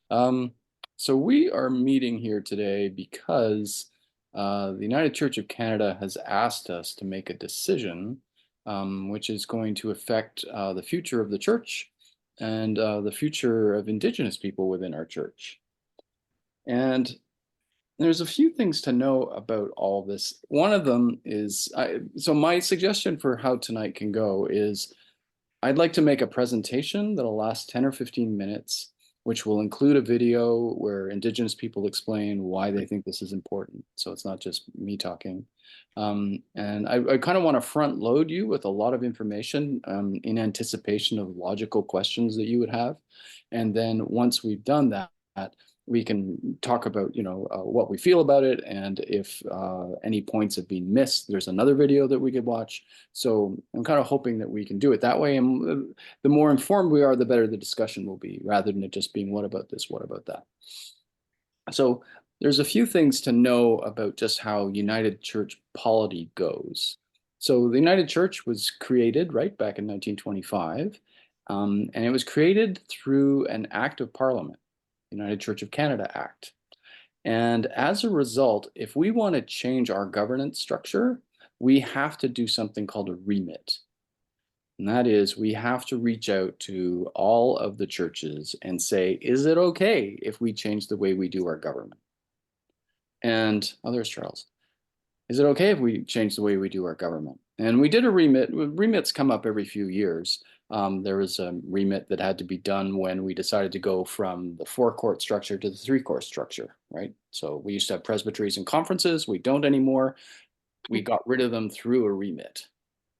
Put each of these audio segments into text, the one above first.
Um, so we are meeting here today because the United Church of Canada has asked us to make a decision, which is going to affect the future of the church and the future of Indigenous people within our church. And there's a few things to know about all this. One of them is, so my suggestion for how tonight can go is I'd like to make a presentation that'll last 10 or 15 minutes, which will include a video where Indigenous people explain why they think this is important. So it's not just me talking. And I kind of want to front load you with a lot of information in anticipation of logical questions that you would have. And then once we've done that, we can talk about, what we feel about it. And if any points have been missed, there's another video that we could watch. So I'm kind of hoping that we can do it that way. And the more informed we are, the better the discussion will be, rather than it just being, what about this, what about that? So there's a few things to know about just how United Church polity goes. So the United Church was created right back in 1925, and it was created through an act of Parliament, United Church of Canada Act. And as a result, if we want to change our governance structure, we have to do something called a remit. And that is, we have to reach out to all of the churches and say, is it okay if we change the way we do our government? And, oh, there's Charles. Is it okay if we change the way we do our government? And we did a remit. Remits come up every few years. There was a remit that had to be done when we decided to go from the four-court structure to the three-court structure, right? So we used to have presbyteries and conferences. We don't anymore. We got rid of them through a remit,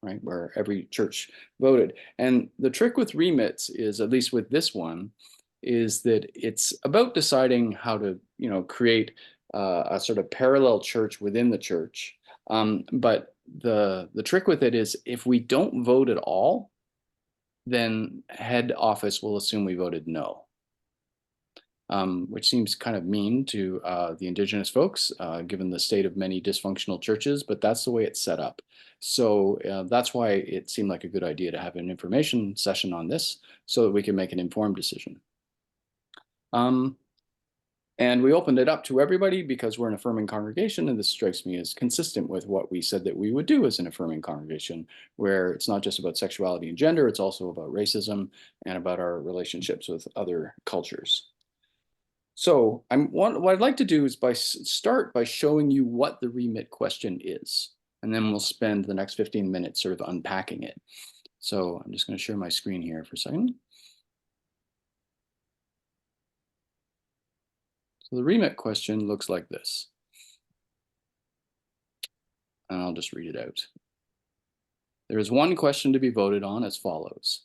right? Where every church voted. And the trick with remits is, at least with this one, is that it's about deciding how to, create a sort of parallel church within the church. But the trick with it is, if we don't vote at all, then head office will assume we voted no. Which seems kind of mean to the Indigenous folks, given the state of many dysfunctional churches, but that's the way it's set up. So that's why it seemed like a good idea to have an information session on this so that we can make an informed decision. And we opened it up to everybody because we're an affirming congregation, and this strikes me as consistent with what we said that we would do as an affirming congregation, where it's not just about sexuality and gender, it's also about racism and about our relationships with other cultures. So what I'd like to do is start by showing you what the remit question is, and then we'll spend the next 15 minutes sort of unpacking it. So I'm just going to share my screen here for a second. So the remit question looks like this. And I'll just read it out. There is one question to be voted on as follows.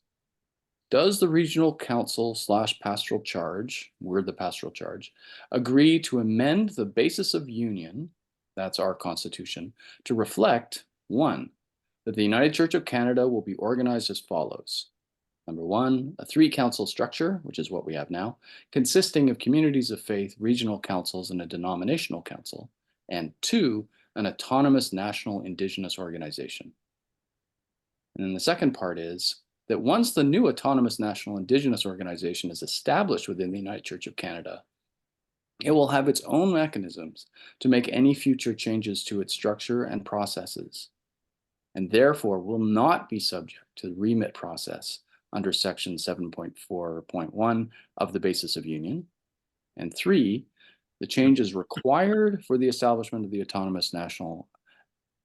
Does the regional council / pastoral charge, we're the pastoral charge, agree to amend the basis of union, that's our constitution, to reflect, one, that the United Church of Canada will be organized as follows. Number one, a three-council structure, which is what we have now, consisting of communities of faith, regional councils, and a denominational council. And two, an autonomous national Indigenous organization. And then the second part is that once the new autonomous national Indigenous organization is established within the United Church of Canada, it will have its own mechanisms to make any future changes to its structure and processes, and therefore will not be subject to the remit process under section 7.4.1 of the Basis of Union. And three, the changes required for the establishment of the autonomous national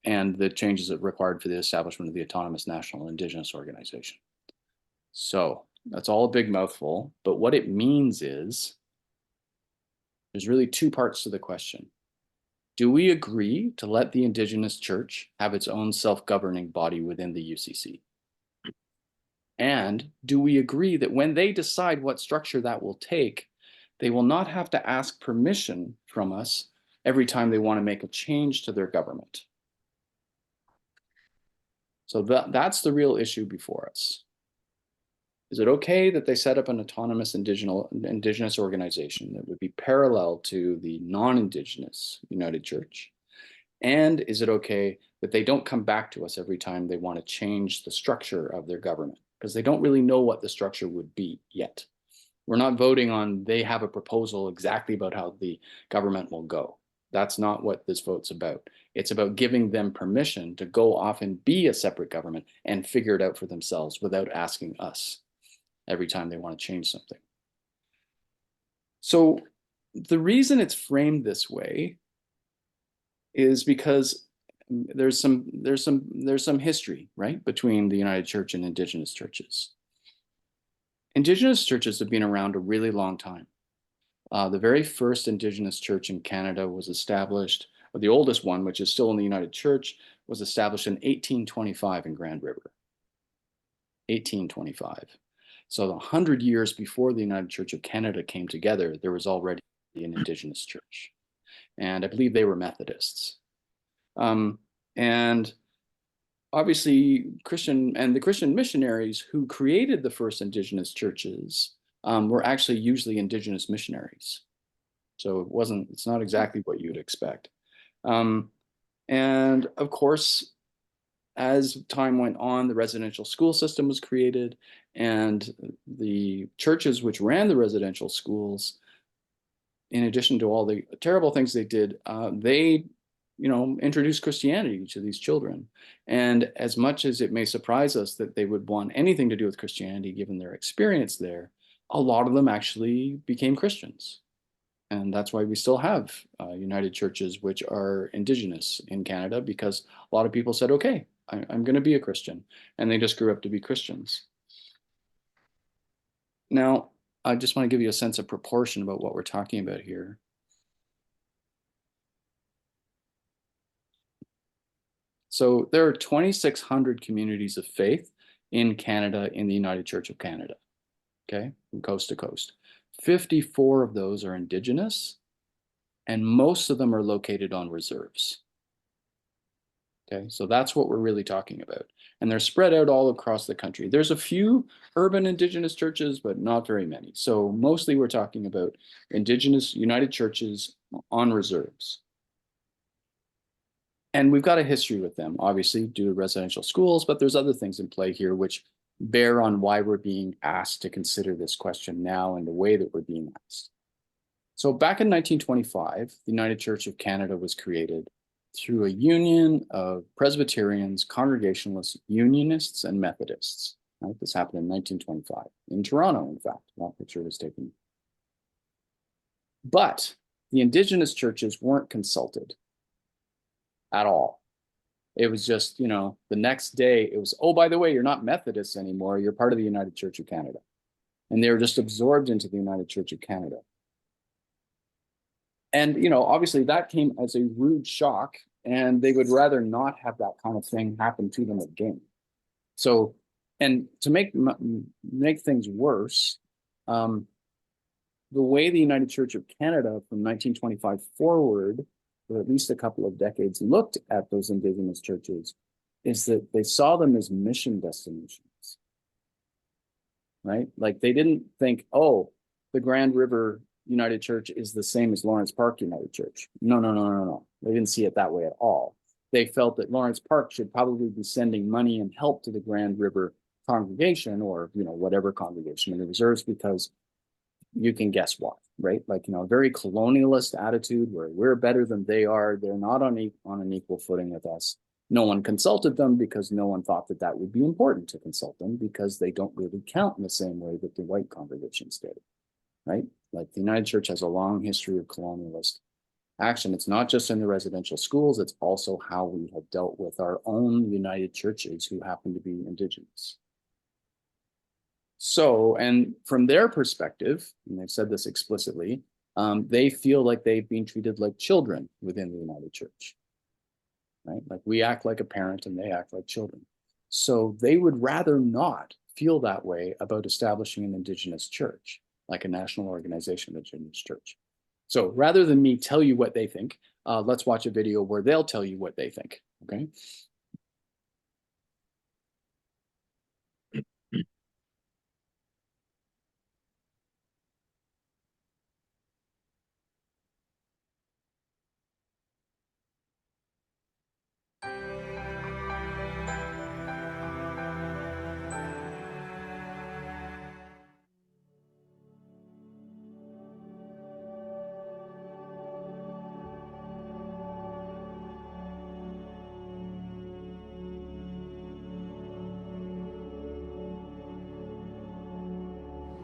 and the changes that required for the establishment of the autonomous national Indigenous organization. So that's all a big mouthful, but what it means is there's really two parts to the question. Do we agree to let the Indigenous Church have its own self-governing body within the UCC? And do we agree that when they decide what structure that will take, they will not have to ask permission from us every time they want to make a change to their government? So that's the real issue before us. Is it okay that they set up an autonomous indigenous organization that would be parallel to the non-Indigenous United Church? And is it okay that they don't come back to us every time they want to change the structure of their government? Because they don't really know what the structure would be yet. We're not voting on they have a proposal exactly about how the government will go. That's not what this vote's about. It's about giving them permission to go off and be a separate government and figure it out for themselves without asking us every time they want to change something. So the reason it's framed this way is because there's some history, right, between the United Church and Indigenous churches. Indigenous churches have been around a really long time. The very first Indigenous church in Canada was established, or the oldest one, which is still in the United Church, was established in 1825 in Grand River. 1825. So 100 years before the United Church of Canada came together, there was already an Indigenous church. And I believe they were Methodists. And obviously the Christian missionaries who created the first Indigenous churches were actually usually Indigenous missionaries. So it's not exactly what you'd expect. And of course, as time went on, the residential school system was created, and the churches which ran the residential schools, in addition to all the terrible things they did, they introduced Christianity to these children. And as much as it may surprise us that they would want anything to do with Christianity, given their experience there, a lot of them actually became Christians. And that's why we still have United Churches, which are Indigenous in Canada, because a lot of people said, okay, I'm going to be a Christian. And they just grew up to be Christians. Now, I just want to give you a sense of proportion about what we're talking about here. So there are 2,600 communities of faith in Canada, in the United Church of Canada, okay, from coast to coast. 54 of those are Indigenous, and most of them are located on reserves. Okay, so that's what we're really talking about. And they're spread out all across the country. There's a few urban Indigenous churches, but not very many. So mostly we're talking about Indigenous United Churches on reserves. And we've got a history with them, obviously, due to residential schools, but there's other things in play here which bear on why we're being asked to consider this question now and the way that we're being asked. So back in 1925, the United Church of Canada was created through a union of Presbyterians, Congregationalists, Unionists, and Methodists. Right? This happened in 1925, in Toronto, in fact. That picture was taken. But the Indigenous churches weren't consulted at all. It was just, the next day, it was, oh, by the way, you're not Methodists anymore. You're part of the United Church of Canada. And they were just absorbed into the United Church of Canada. And, obviously that came as a rude shock, and they would rather not have that kind of thing happen to them again. So, and to make things worse, the way the United Church of Canada from 1925 forward, for at least a couple of decades, looked at those Indigenous churches is that they saw them as mission destinations, right? Like they didn't think, oh, the Grand River United Church is the same as Lawrence Park United Church. No. They didn't see it that way at all. They felt that Lawrence Park should probably be sending money and help to the Grand River congregation, or whatever congregation in the reserves, because you can guess why, right? Like a very colonialist attitude where we're better than they are. They're not on an equal footing with us. No one consulted them because no one thought that that would be important to consult them, because they don't really count in the same way that the white congregations did, right? Like the United Church has a long history of colonialist action. It's not just in the residential schools, it's also how we have dealt with our own United Churches who happen to be Indigenous. So, and from their perspective, and they've said this explicitly, they feel like they've been treated like children within the United Church, right? Like we act like a parent and they act like children. So they would rather not feel that way about establishing an Indigenous church, like a national organization, Indigenous Church. So rather than me tell you what they think, let's watch a video where they'll tell you what they think, okay?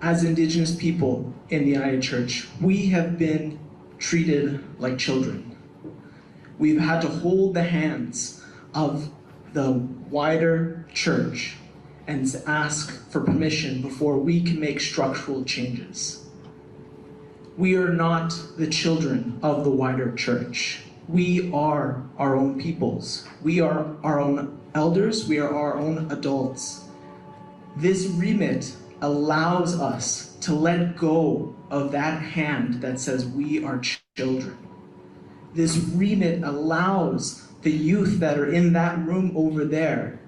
as Indigenous people in the United Church, we have been treated like children. We've had to hold the hands of the wider church and ask for permission before we can make structural changes. We are not the children of the wider church. We are our own peoples. We are our own elders. We are our own adults. This remit allows us to let go of that hand that says we are children. This remit allows the youth that are in that room over there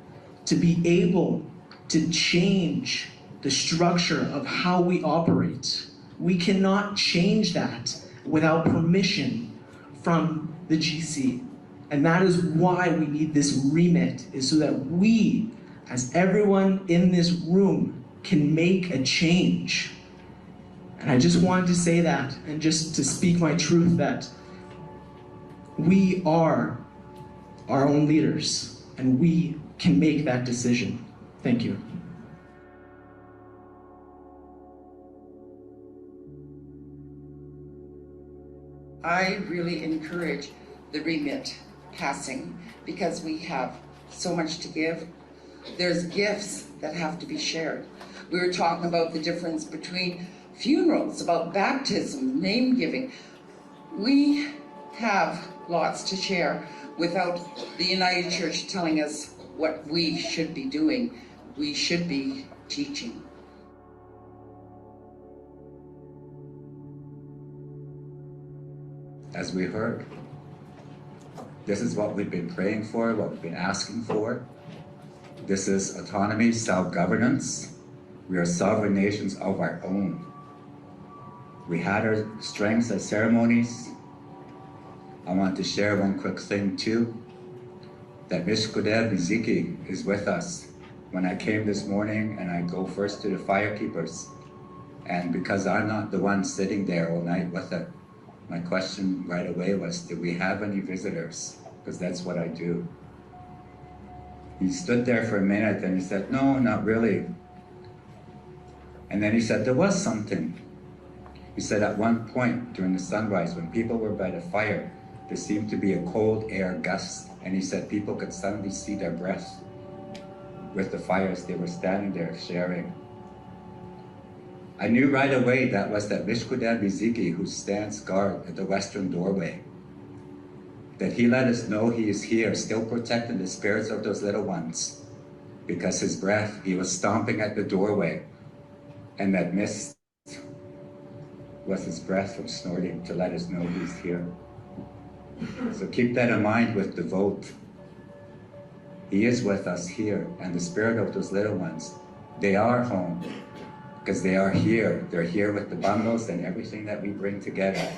to be able to change the structure of how we operate. We cannot change that without permission from the GC. And that is why we need this remit, is so that we, as everyone in this room, can make a change. And I just wanted to say that, and just to speak my truth, that we are our own leaders, and we can make that decision. Thank you. I really encourage the remit passing because we have so much to give. There's gifts that have to be shared. We were talking about the difference between funerals, about baptism, name giving. We have lots to share without the United Church telling us what we should be doing. We should be teaching. As we heard, this is what we've been praying for, what we've been asking for. This is autonomy, self-governance. We are sovereign nations of our own. We had our strengths as ceremonies. I want to share one quick thing too, that Mishkodeb Biziki is with us. When I came this morning and I go first to the firekeepers, and because I'm not the one sitting there all night with it, my question right away was, do we have any visitors? Because that's what I do. He stood there for a minute and he said, no, not really. And then he said, there was something. He said at one point during the sunrise, when people were by the fire, there seemed to be a cold air gust. And he said people could suddenly see their breath with the fires. They were standing there sharing. I knew right away that was that Mishkodeb Biziki who stands guard at the western doorway. That he let us know he is here, still protecting the spirits of those little ones. Because his breath, he was stomping at the doorway. And that mist was his breath from snorting to let us know he's here. So keep that in mind with the vote. He is with us here, and the spirit of those little ones, they are home. Because they are here. They're here with the bundles and everything that we bring together.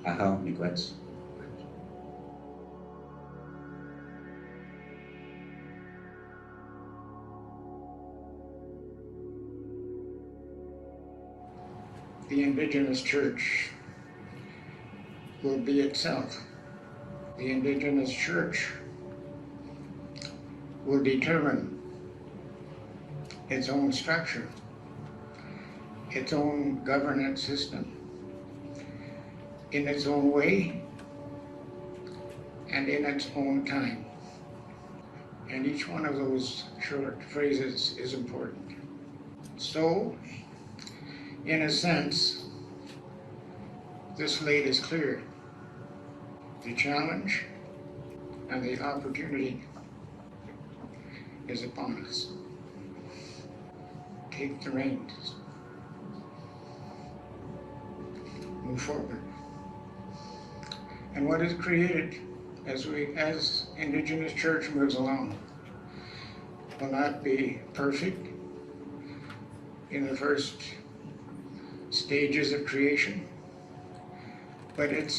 Aha, miigwech. The Indigenous Church will be itself. The Indigenous Church will determine its own structure, its own governance system, in its own way and in its own time. And each one of those short phrases is important. So, in a sense, the slate is clear. The challenge and the opportunity is upon us. Take the reins. Move forward. And what is created as Indigenous Church moves along will not be perfect in the first stages of creation, but it's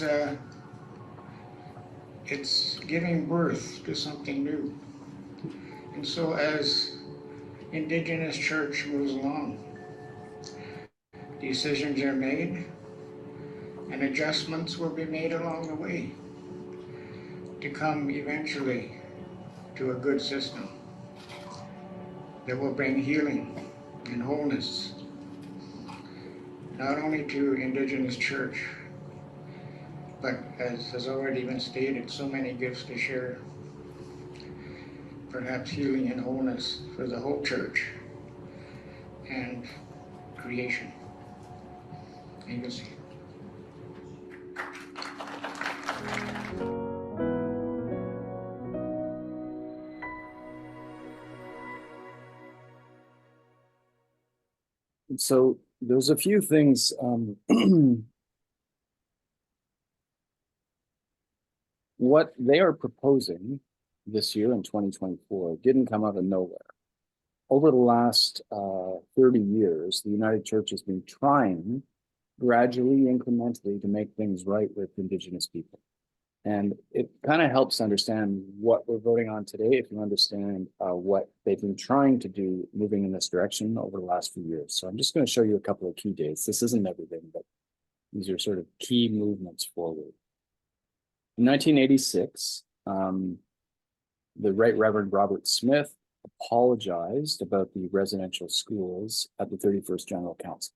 giving birth to something new. And so as Indigenous Church moves along, decisions are made and adjustments will be made along the way to come eventually to a good system that will bring healing and wholeness not only to Indigenous Church, but as has already been stated, so many gifts to share. Perhaps healing and wholeness for the whole church and creation. You can see. So there's a few things. What they are proposing this year in 2024 didn't come out of nowhere. Over the last 30 years, the United Church has been trying gradually, incrementally to make things right with Indigenous people. And it kind of helps understand what we're voting on today if you understand what they've been trying to do moving in this direction over the last few years. So I'm just going to show you a couple of key dates. This isn't everything, but these are sort of key movements forward. In 1986, the Right Reverend Robert Smith apologized about the residential schools at the 31st General Council.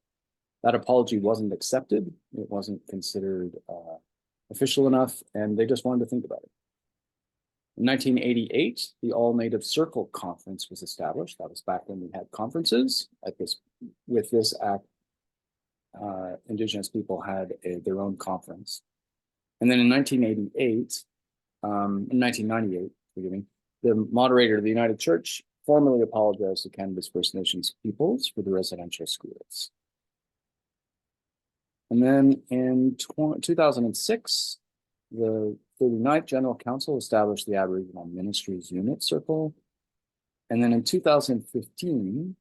That apology wasn't accepted. It wasn't considered official enough, and they just wanted to think about it. In 1988, the All Native Circle Conference was established. That was back when we had conferences. With this act, Indigenous people had their own conference. And then in 1998, forgive me, the moderator of the United Church formally apologized to Canada's First Nations peoples for the residential schools. And then in 2006, the 39th General Council established the Aboriginal Ministries Unit Circle. And then in 2015,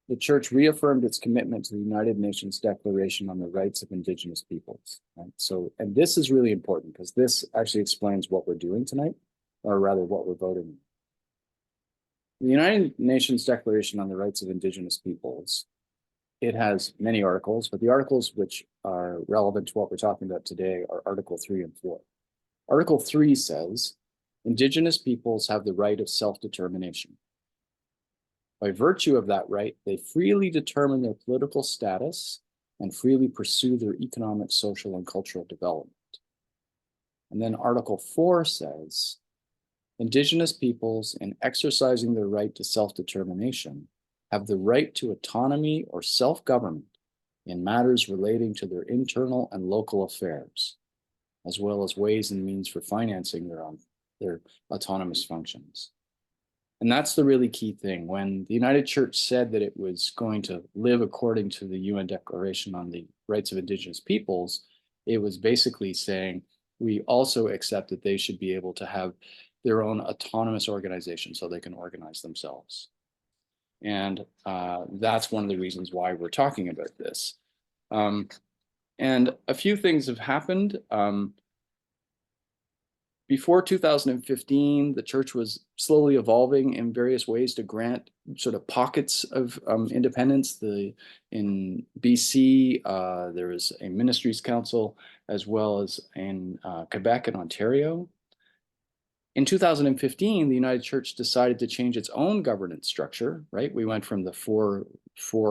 the church reaffirmed its commitment to the United Nations Declaration on the Rights of Indigenous Peoples. Right? So, and this is really important because this actually explains what we're doing tonight, or rather what we're voting on. The United Nations Declaration on the Rights of Indigenous Peoples, it has many articles, but the articles which are relevant to what we're talking about today are Article 3 and 4. Article 3 says, Indigenous peoples have the right of self-determination. By virtue of that right, they freely determine their political status and freely pursue their economic, social, and cultural development. And then Article 4 says, Indigenous peoples, in exercising their right to self-determination, have the right to autonomy or self-government in matters relating to their internal and local affairs, as well as ways and means for financing their autonomous functions. And that's the really key thing. When the United Church said that it was going to live according to the UN Declaration on the Rights of Indigenous Peoples, it was basically saying, we also accept that they should be able to have their own autonomous organization so they can organize themselves. And that's one of the reasons why we're talking about this. And a few things have happened. Before 2015, the church was slowly evolving in various ways to grant sort of pockets of independence. In BC, there was a ministries council, as well as in Quebec and Ontario. In 2015, the United Church decided to change its own governance structure, right? We went from the four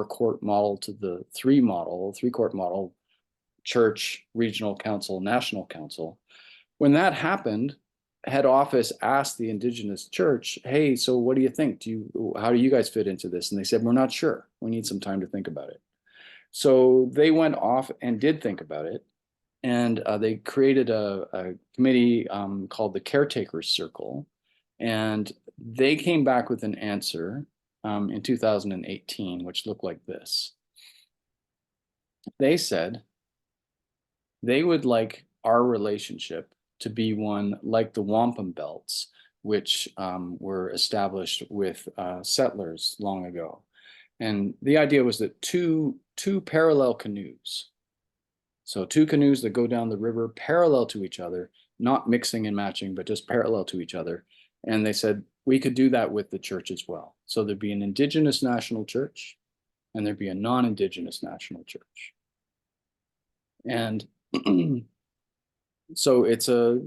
court model to the three court model, church, regional council, national council. When that happened, head office asked the Indigenous Church, hey, so what do you think? How do you guys fit into this? And they said, we're not sure. We need some time to think about it. So they went off and did think about it. And they created a committee called the Caretakers Circle. And they came back with an answer in 2018, which looked like this. They said they would like our relationship to be one like the wampum belts, which were established with settlers long ago. And the idea was that two parallel canoes, so two canoes that go down the river parallel to each other, not mixing and matching, but just parallel to each other. And they said, we could do that with the church as well. So there'd be an Indigenous national church and there'd be a non-Indigenous national church. And so it's a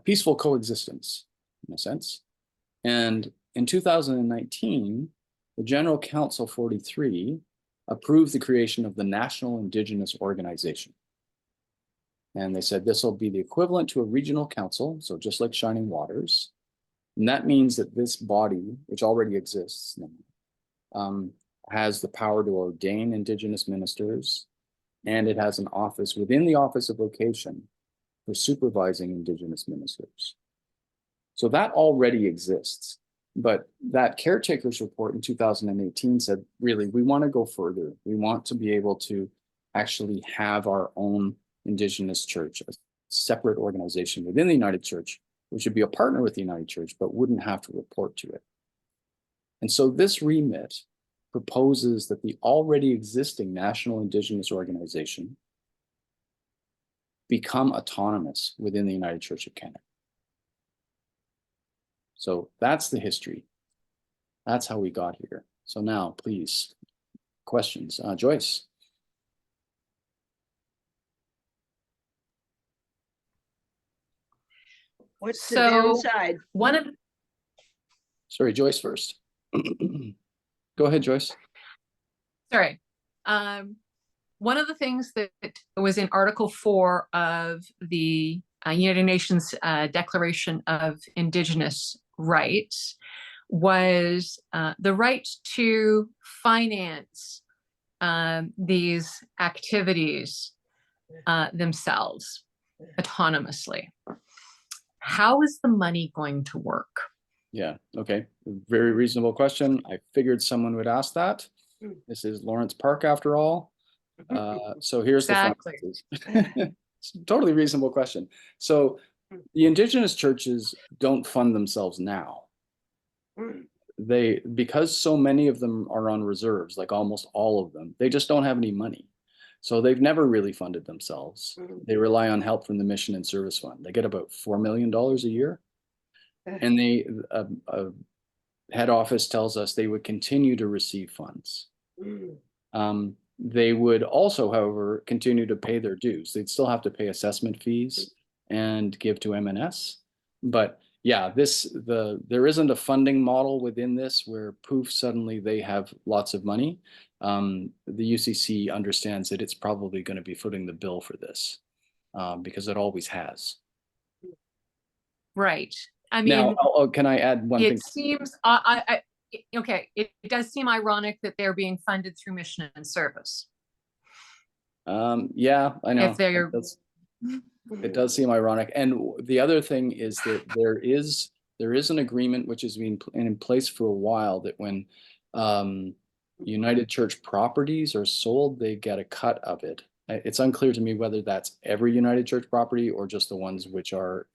peaceful coexistence in a sense. And in 2019, the General Council 43 approved the creation of the National Indigenous Organization. And they said this will be the equivalent to a regional council, so just like Shining Waters. And that means that this body, which already exists, has the power to ordain Indigenous ministers, and it has an office within the Office of Vocation for supervising Indigenous ministers. So that already exists. But that caretaker's report in 2018 said, really, we want to go further. We want to be able to actually have our own Indigenous church, a separate organization within the United Church, which would be a partner with the United Church, but wouldn't have to report to it. And so this remit proposes that the already existing National Indigenous Organization become autonomous within the United Church of Canada. So that's the history. That's how we got here. So now, please, questions. Joyce. What's the downside? Sorry, Joyce first. Go ahead, Joyce. Sorry. One of the things that was in Article 4 of the United Nations Declaration of Indigenous Rights was the right to finance these activities themselves autonomously. How is the money going to work? Yeah, okay. Very reasonable question. I figured someone would ask that. This is Lawrence Park after all. So here's Exactly. the finances. It's a totally reasonable question. So the Indigenous churches don't fund themselves now. Because so many of them are on reserves, like almost all of them, they just don't have any money. So they've never really funded themselves. They rely on help from the Mission and Service Fund. They get about $4 million a year. And head office tells us they would continue to receive funds. They would also, however, continue to pay their dues. They'd still have to pay assessment fees and give to MNS. But yeah, there isn't a funding model within this where poof, suddenly they have lots of money. The UCC understands that it's probably going to be footing the bill for this because it always has. Right. I mean, now, can I add one thing? It seems, okay, it does seem ironic that they're being funded through Mission and Service. Yeah, I know. If they're... It does seem ironic. And the other thing is that there is an agreement which has been in place for a while that when United Church properties are sold, they get a cut of it. It's unclear to me whether that's every United Church property or just the ones which are,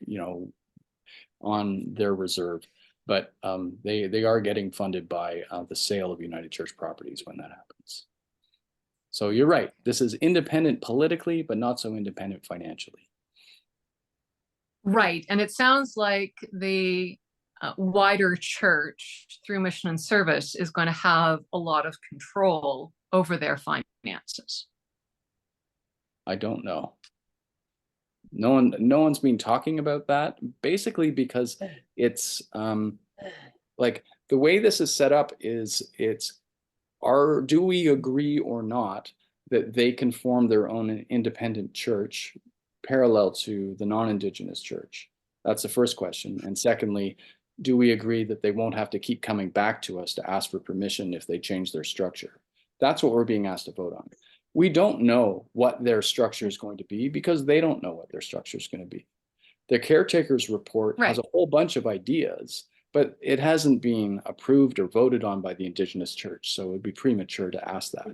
on their reserve. But they are getting funded by the sale of United Church properties when that happens. So you're right. This is independent politically, but not so independent financially. Right. And it sounds like the wider church through Mission and Service is going to have a lot of control over their finances. I don't know. No one's been talking about that, basically because it's like the way this is set up is do we agree or not that they can form their own independent church parallel to the non-Indigenous church? That's the first question. And secondly, do we agree that they won't have to keep coming back to us to ask for permission if they change their structure? That's what we're being asked to vote on. We don't know what their structure is going to be because they don't know what their structure is going to be. The caretaker's report has a whole bunch of ideas, but it hasn't been approved or voted on by the Indigenous Church. So it would be premature to ask that.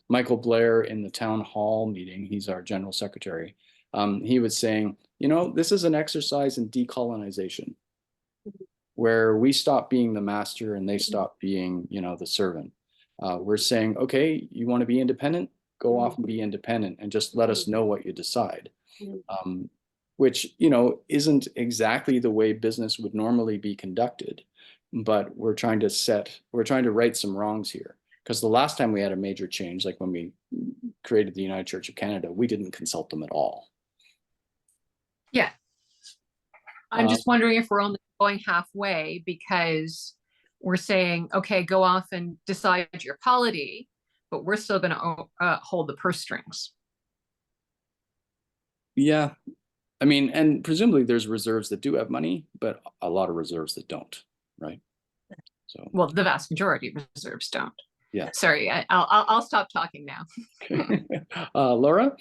Michael Blair in the town hall meeting, he's our general secretary, he was saying, this is an exercise in decolonization where we stop being the master and they stop being, the servant. We're saying, okay, you want to be independent? Go off and be independent and just let us know what you decide. Which, isn't exactly the way business would normally be conducted, but we're trying to right some wrongs here. Because the last time we had a major change, like when we created the United Church of Canada, we didn't consult them at all. Yeah. I'm just wondering if we're only going halfway because we're saying, okay, go off and decide your polity. but we're still going to hold the purse strings. Yeah. I mean, and presumably there's reserves that do have money, but a lot of reserves that don't, right? So, Well, the vast majority of reserves don't. yeah. Sorry, I'll stop talking now. Okay. Laura?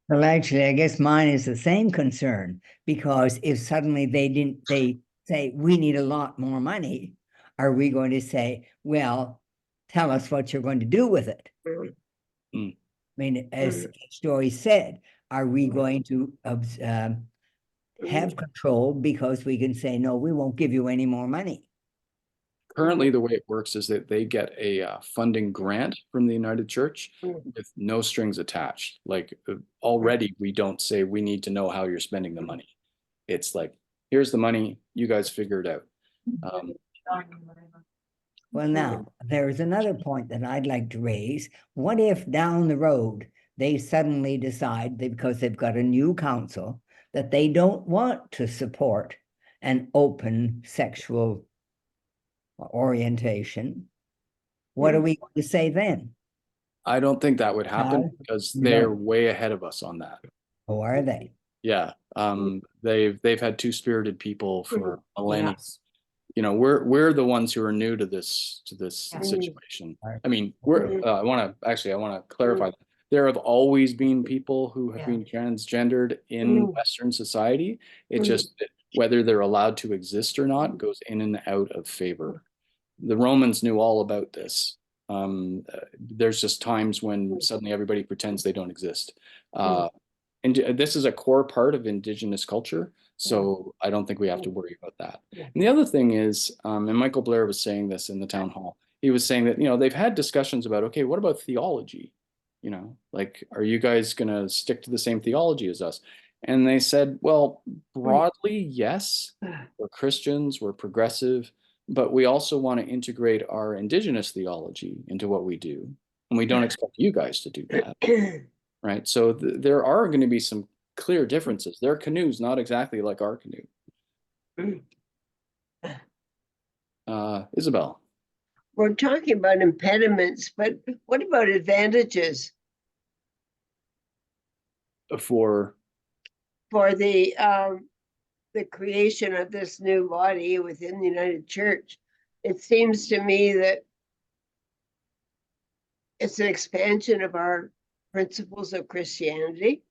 Well, actually, I guess mine is the same concern, because if suddenly they say, we need a lot more money, are we going to say, well, tell us what you're going to do with it? Mm. I mean, as Joy said, are we going to have control because we can say, no, we won't give you any more money? Currently, the way it works is that they get a funding grant from the United Church with no strings attached. Like already, we don't say we need to know how you're spending the money. It's like, here's the money, you guys figure it out. Well, now, there is another point that I'd like to raise. What if down the road, they suddenly decide that because they've got a new council, that they don't want to support an open sexual orientation? What are we going to say then? I don't think that would happen No, because you they're don't. way ahead of us on that. Or are they? Yeah. They've had two-spirited people for millennia. You know, we're the ones who are new to this situation. I mean, I want to clarify that. There have always been people who have been transgendered in Western society. It just, whether they're allowed to exist or not, goes in and out of favor. The Romans knew all about this. There's just times when suddenly everybody pretends they don't exist. And this is a core part of Indigenous culture. So I don't think we have to worry about that. And the other thing is, and Michael Blair was saying this in the town hall, he was saying that, you know, they've had discussions about, okay, what about theology? You know, like, are you guys going to stick to the same theology as us? And they said, well, broadly, yes, we're Christians, we're progressive, but we also want to integrate our Indigenous theology into what we do. And we don't expect you guys to do that. Right. So there are going to be some clear differences. Their canoe's not exactly like our canoe. Isabel. We're talking about impediments, but what about advantages For the creation of this new body within the United Church? It seems to me that it's an expansion of our principles of Christianity.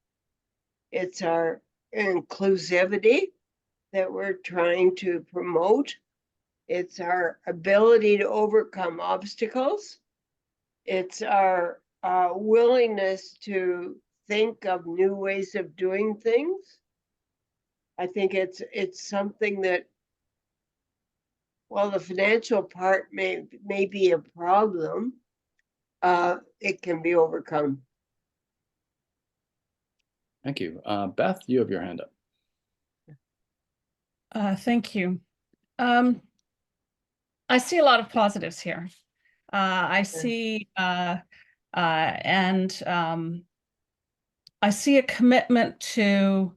It's our inclusivity that we're trying to promote. It's our ability to overcome obstacles. It's our willingness to think of new ways of doing things. I think it's something that, while the financial part may be a problem, it can be overcome. Thank you. Beth, you have your hand up. Thank you. I see a lot of positives here. I see I see a commitment to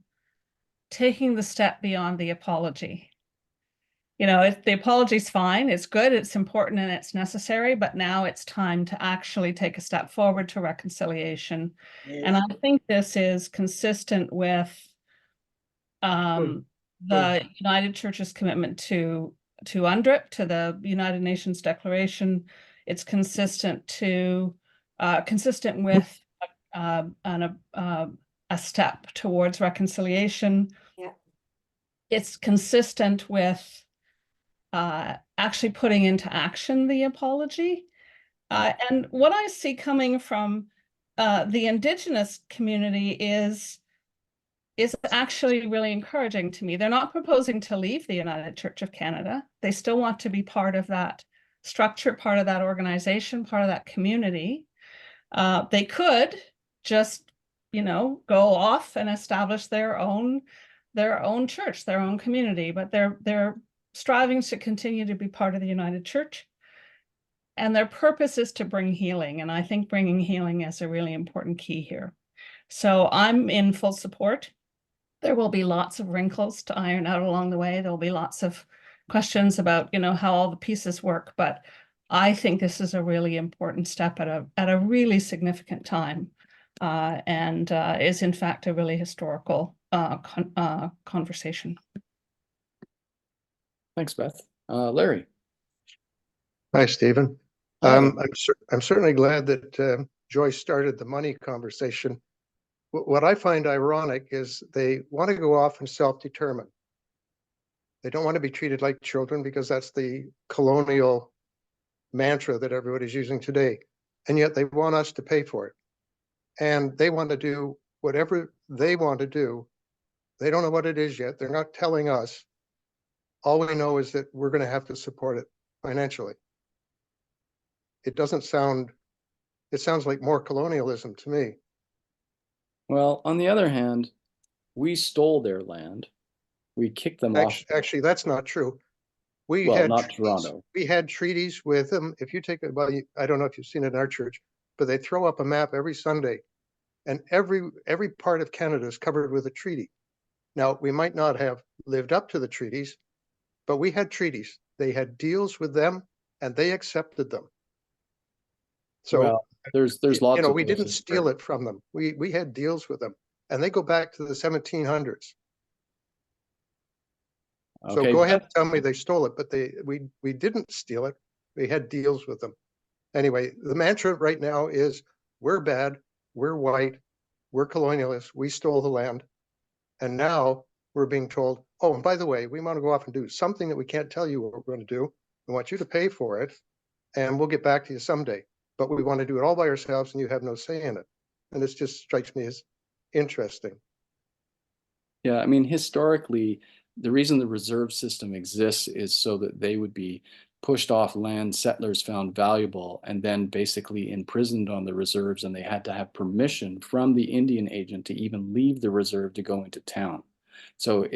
taking the step beyond the apology. You know, the apology is fine, it's good, it's important, and it's necessary, but now it's time to actually take a step forward to reconciliation. Yes. And I think this is consistent with the United Church's commitment to UNDRIP, to the United Nations Declaration. It's consistent with a step towards reconciliation. Yeah. It's consistent with actually putting into action the apology. And what I see coming from the Indigenous community is actually really encouraging to me. They're not proposing to leave the United Church of Canada. They still want to be part of that structure, part of that organization, part of that community. They could just, you know, go off and establish their own church, their own community, but they're striving to continue to be part of the United Church. And their purpose is to bring healing. And I think bringing healing is a really important key here. So I'm in full support. There will be lots of wrinkles to iron out along the way. There'll be lots of questions about, you know, how all the pieces work, but I think this is a really important step at a really significant time, and is in fact a really historical conversation. Thanks, Beth. Larry. Hi, Stephen. Hi. I'm certainly glad that Joyce started the money conversation. What I find ironic is they want to go off and self-determine. They don't want to be treated like children because that's the colonial mantra that everybody's using today. And yet they want us to pay for it. And they want to do whatever they want to do. They don't know what it is yet. They're not telling us. All we know is that we're going to have to support it financially. It sounds like more colonialism to me. Well, on the other hand, we stole their land. We kicked them off. Actually, that's not true. Well, not Toronto. We had treaties with them. If you take I don't know if you've seen it in our church, but they throw up a map every Sunday, and every part of Canada is covered with a treaty. Now, we might not have lived up to the treaties, but we had treaties. They had deals with them, and they accepted them. So well, there's lots of we didn't steal it from them. We had deals with them, and they go back to the 1700s. So go ahead and tell me they stole it, but we didn't steal it. We had deals with them. Anyway, the mantra right now is we're bad, we're white, we're colonialists, we stole the land. And now we're being told, oh, and by the way, we want to go off and do something that we can't tell you what we're going to do. We want you to pay for it, and we'll get back to you someday. But we want to do it all by ourselves, and you have no say in it. And this just strikes me as interesting. Yeah, I mean, historically, the reason the reserve system exists is so that they would be pushed off land settlers found valuable and then basically imprisoned on the reserves, and they had to have permission from the Indian agent to even leave the reserve to go into town. So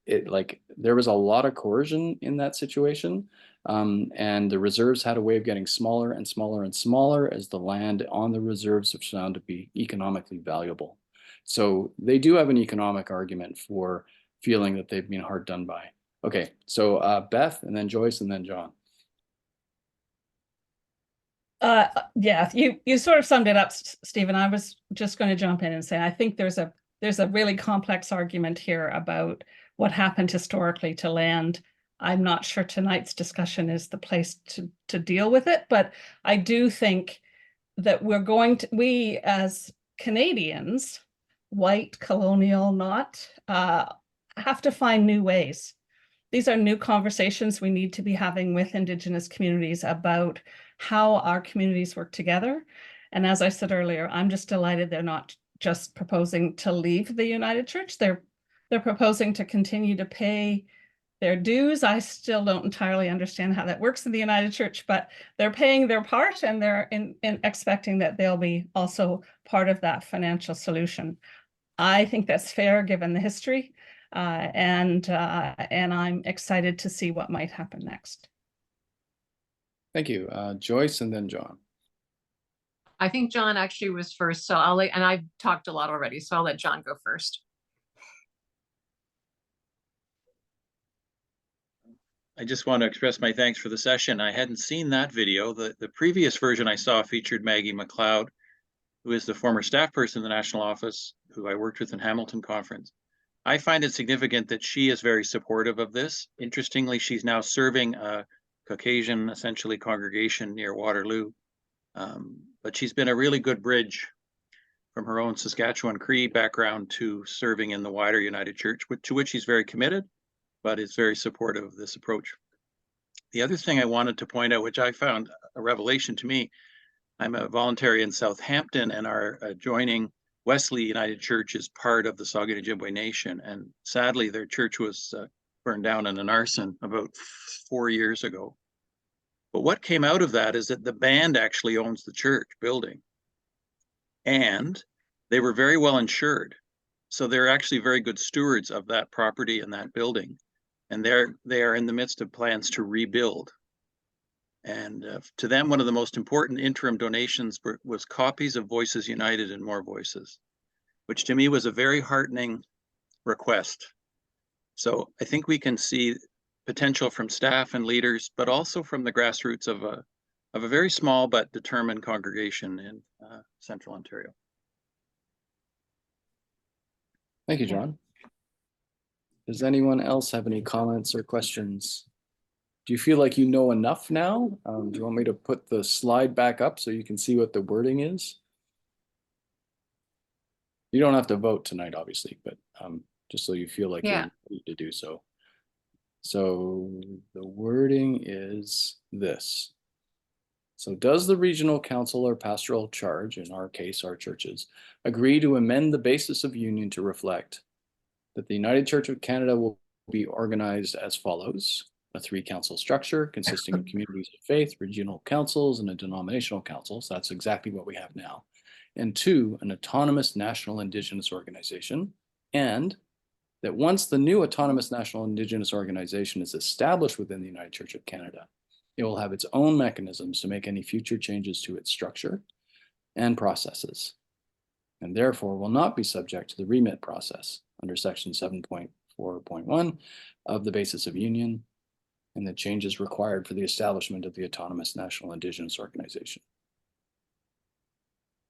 there was a lot of coercion in that situation, and the reserves had a way of getting smaller and smaller and smaller as the land on the reserves was found to be economically valuable. So they do have an economic argument for feeling that they've been hard done by. Okay, so Beth, and then Joyce, and then John. Yeah, you sort of summed it up, Stephen. I was just going to jump in and say I think there's a really complex argument here about what happened historically to land. I'm not sure tonight's discussion is the place to deal with it, but I do think that we as Canadians, white, colonial, not, have to find new ways. These are new conversations we need to be having with Indigenous communities about how our communities work together. And as I said earlier, I'm just delighted they're not just proposing to leave the United Church. They're proposing to continue to pay their dues. I still don't entirely understand how that works in the United Church, but they're paying their part, and they're in expecting that they'll be also part of that financial solution. I think that's fair given the history, and I'm excited to see what might happen next. Thank you. Joyce, and then John. I think John actually was first, so and I've talked a lot already, so I'll let John go first. I just want to express my thanks for the session. I hadn't seen that video. The previous version I saw featured Maggie McLeod, who is the former staff person in the national office, who I worked with in Hamilton Conference. I find it significant that she is very supportive of this. Interestingly, she's now serving a Caucasian, essentially, congregation near Waterloo. But she's been a really good bridge from her own Saskatchewan Cree background to serving in the wider United Church, to which she's very committed, but is very supportive of this approach. The other thing I wanted to point out, which I found a revelation to me, I'm a voluntary in Southampton, and our adjoining Wesley United Church is part of the Saugeen Ojibwe Nation. And sadly, their church was burned down in an arson about 4 years ago. But what came out of that is that the band actually owns the church building. And they were very well insured. So they're actually very good stewards of that property and that building. And they are in the midst of plans to rebuild. And to them, one of the most important interim donations was copies of Voices United and More Voices, which to me was a very heartening request. So I think we can see potential from staff and leaders, but also from the grassroots of of a very small but determined congregation in Central Ontario. Thank you, John. Does anyone else have any comments or questions? Do you feel like you know enough now? Do you want me to put the slide back up so you can see what the wording is? You don't have to vote tonight, obviously, but just so you feel like you're ready to do so. So the wording is this. So does the regional council or pastoral charge, in our case, our churches, agree to amend the basis of union to reflect that the United Church of Canada will be organized as follows: a 3-council structure consisting of communities of faith, regional councils, and a denominational council. So that's exactly what we have now. And 2, an autonomous national Indigenous organization. And that once the new autonomous national Indigenous organization is established within the United Church of Canada, it will have its own mechanisms to make any future changes to its structure and processes, and therefore will not be subject to the remit process under section 7.4.1 of the basis of union and the changes required for the establishment of the autonomous national Indigenous organization.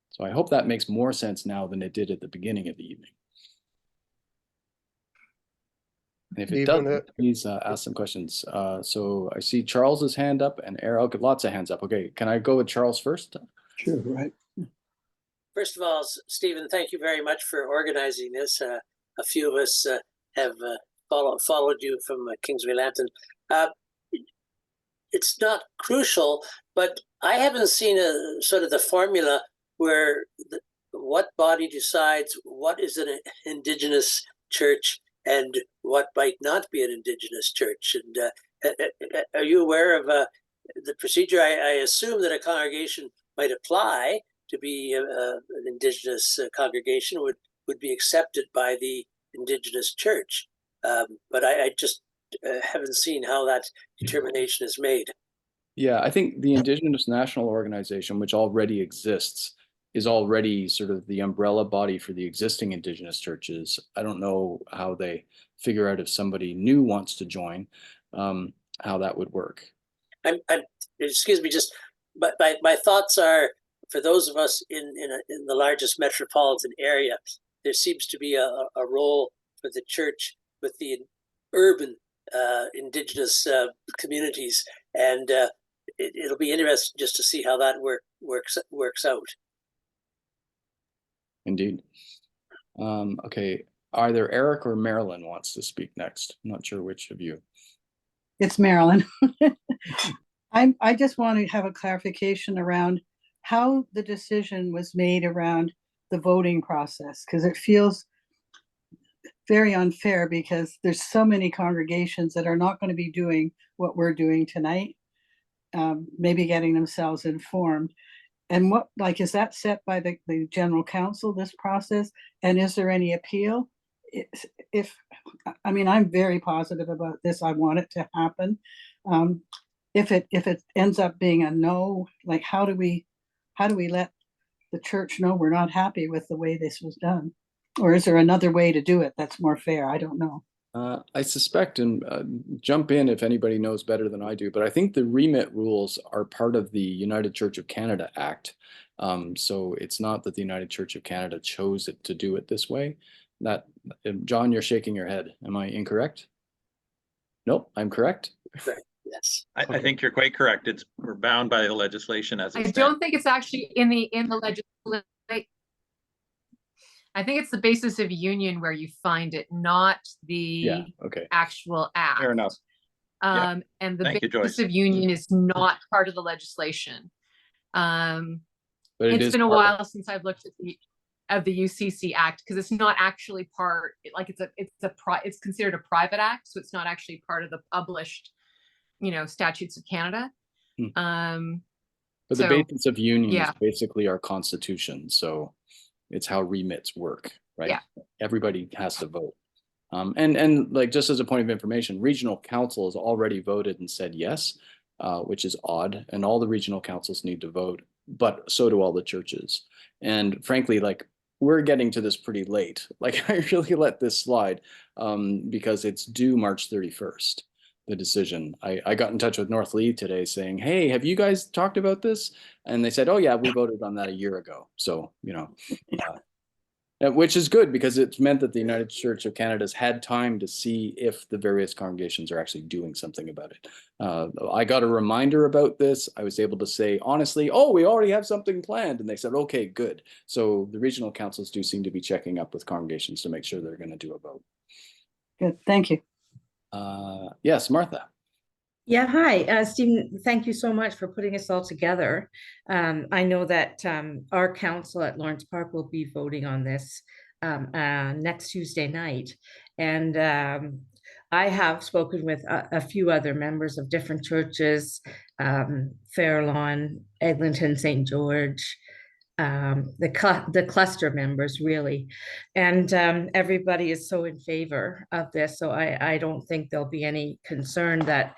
So I hope that makes more sense now than it did at the beginning of the evening. And if it doesn't, please ask some questions. So I see Charles's hand up and Eric, lots of hands up. Okay, can I go with Charles first? Sure, right. First of all, Stephen, thank you very much for organizing this. A few of us have followed you from Kingsway Lambton. It's not crucial, but I haven't seen a sort of the formula where what body decides what is an Indigenous church and what might not be an Indigenous church. And are you aware of the procedure? I assume that a congregation might apply to be an Indigenous congregation, would be accepted by the Indigenous church. But I just haven't seen how that determination is made. Yeah, I think the Indigenous National Organization, which already exists, is already sort of the umbrella body for the existing Indigenous churches. I don't know how they figure out if somebody new wants to join, how that would work. Excuse me, just but my thoughts are, for those of us in the largest metropolitan area, there seems to be a role for the church with the urban Indigenous communities, and it'll be interesting just to see how that works out. Indeed. Okay, either Eric or Marilyn wants to speak next. I'm not sure which of you. It's Marilyn. I just want to have a clarification around how the decision was made around the voting process, because it feels very unfair because there's so many congregations that are not going to be doing what we're doing tonight, maybe getting themselves informed. And what, like, is that set by the general council, this process? And is there any appeal? I mean, I'm very positive about this. I want it to happen. If it ends up being a no, like, how do we let the church know we're not happy with the way this was done? Or is there another way to do it that's more fair? I don't know. I suspect, and jump in if anybody knows better than I do, but I think the remit rules are part of the United Church of Canada Act. So it's not that the United Church of Canada chose it to do it this way. John, you're shaking your head. Am I incorrect? Nope, I'm correct. Right. Yes. I think you're quite correct. We're bound by the legislation as it stands. I don't think it's actually in the legislation. I think it's the basis of union where you find it, not the actual act. Fair enough. And the basis of union is not part of the legislation. But it's been a while since I've looked at the UCC Act, because it's not actually part. Like it's considered a private act, so it's not actually part of the published, statutes of Canada. But the basis of union is basically our constitution, so it's how remits work, right? Yeah. Everybody has to vote. And like, just as a point of information, regional council has already voted and said yes, which is odd. And all the regional councils need to vote, but so do all the churches. And frankly, like, we're getting to this pretty late. Like, I really let this slide because it's due March 31st. the decision. I got in touch with North Lee today saying, hey, have you guys talked about this? And they said, oh yeah, we voted on that a year ago. So, you know, which is good because it's meant that the United Church of Canada's had time to see if the various congregations are actually doing something about it. I got a reminder about this. I was able to say, honestly, oh, we already have something planned. And they said, okay, good. So the regional councils do seem to be checking up with congregations to make sure they're going to do a vote. Good, thank you. Yes, Martha. Yeah, hi, Stephen, thank you so much for putting us all together. I know that our council at Lawrence Park will be voting on this next Tuesday night. And I have spoken with a few other members of different churches, Fairlawn, Eglinton, St. George, the cluster members really, and everybody is so in favor of this. So I don't think there'll be any concern that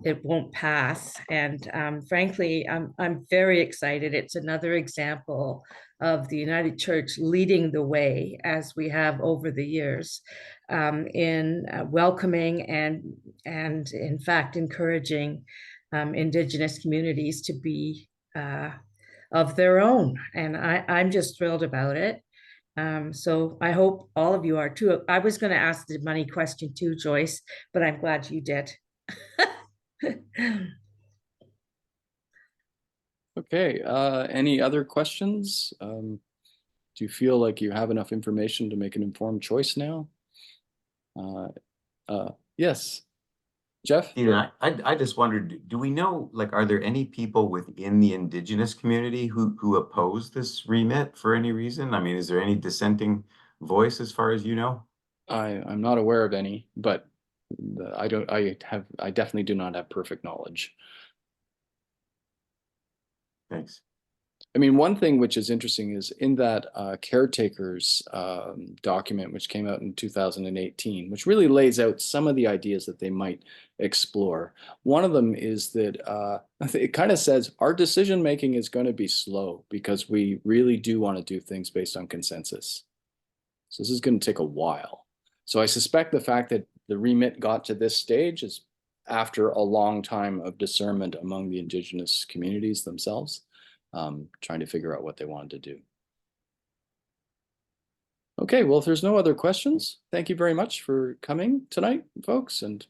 it won't pass. And frankly, I'm very excited. It's another example of the United Church leading the way, as we have over the years, in welcoming and in fact encouraging Indigenous communities to be of their own. And I'm just thrilled about it. So I hope all of you are too. I was going to ask the money question too, Joyce, but I'm glad you did. Okay, any other questions? Do you feel like you have enough information to make an informed choice now? Yes, Jeff? Yeah, I just wondered, do we know, like, are there any people within the Indigenous community who oppose this remit for any reason? I mean, is there any dissenting voice as far as you know? I'm not aware of any, but I definitely do not have perfect knowledge. Thanks. I mean, one thing which is interesting is in that caretakers document, which came out in 2018, which really lays out some of the ideas that they might explore. One of them is that it kind of says our decision making is going to be slow because we really do want to do things based on consensus. So this is going to take a while. So I suspect the fact that the remit got to this stage is after a long time of discernment among the Indigenous communities themselves, trying to figure out what they wanted to do. Okay, well, if there's no other questions, thank you very much for coming tonight, folks. And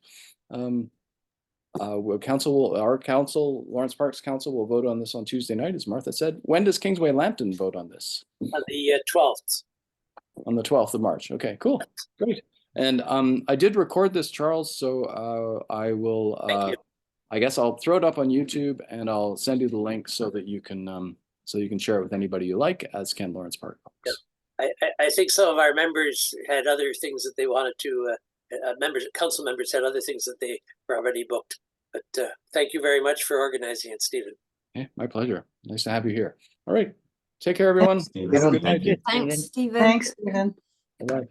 our council, Lawrence Park's council, will vote on this on Tuesday night, as Martha said. When does Kingsway Lambton vote on this? On the 12th. On the 12th of March. Okay, cool, great. And I did record this, Charles, so I will, I guess I'll throw it up on YouTube and I'll send you the link so that you can share it with anybody you like, as can Lawrence Park. Yep. I think some of our members had other things that they wanted to, council members had other things that they were already booked. But thank you very much for organizing it, Stephen. Yeah, my pleasure. Nice to have you here. All right. Take care, everyone. Thanks, Stephen. Have a good night. Thank you, Thanks, Stephen. Thanks, Stephen. Bye-bye.